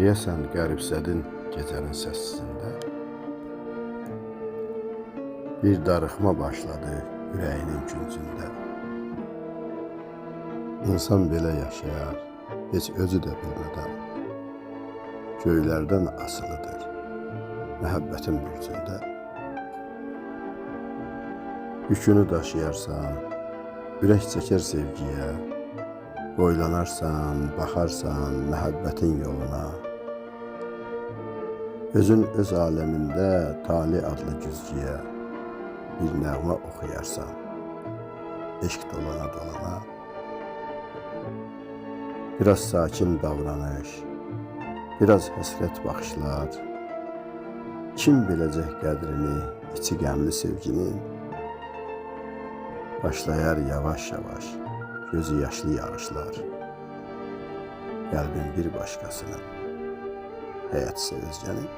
Deyəsən qəribsədin gecənin səssizində. Bir darıxma başladı ürəyinin küncündə. İnsan belə yaşayar, heç özü də bilmədən. Göylərdən asılıdır məhəbbətin bürcündə. Yükünü daşıyarsan, ürək çəkər sevgiyə, boylanarsan, baxarsan məhəbbətin yoluna. Özün öz aləmində tali adlı güzgüyə bir nəğmə oxuyarsan, eşq dolana dolana. Biraz sakin davranış, biraz həsrət baxışlar. Kim biləcək qədrini, içi qəmli sevginin? Başlayar yavaş-yavaş, gözü yaşlı yağışlar. Qəlbin bir başqasının, həyat sevəcənin.